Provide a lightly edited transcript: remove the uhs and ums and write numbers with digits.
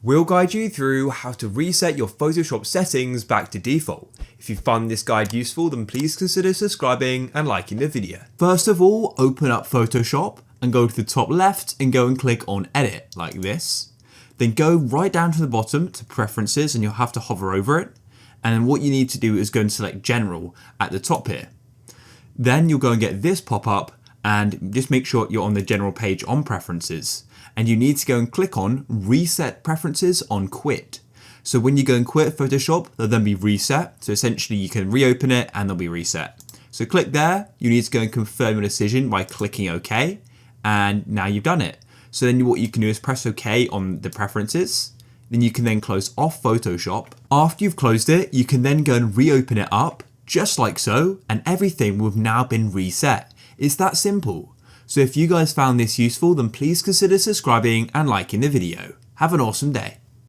We'll guide you through how to reset your Photoshop settings back to default. If you find this guide useful, then please consider subscribing and liking the video. First of all, open up Photoshop and go to the top left and go and click on Edit, like this. Then go right down to the bottom to Preferences and you'll have to hover over it. And then what you need to do is go and select General at the top here. Then you'll go and get this pop up and just make sure you're on the general page on Preferences. And you need to go and click on Reset Preferences on Quit. So when you go and quit Photoshop, they'll then be reset. So essentially you can reopen it and they'll be reset. So click there, you need to go and confirm your decision by clicking OK. And now you've done it. So then what you can do is press OK on the preferences. Then you can then close off Photoshop. After you've closed it, you can then go and reopen it up, just like so, and everything will have now been reset. It's that simple. So if you guys found this useful, then please consider subscribing and liking the video. Have an awesome day.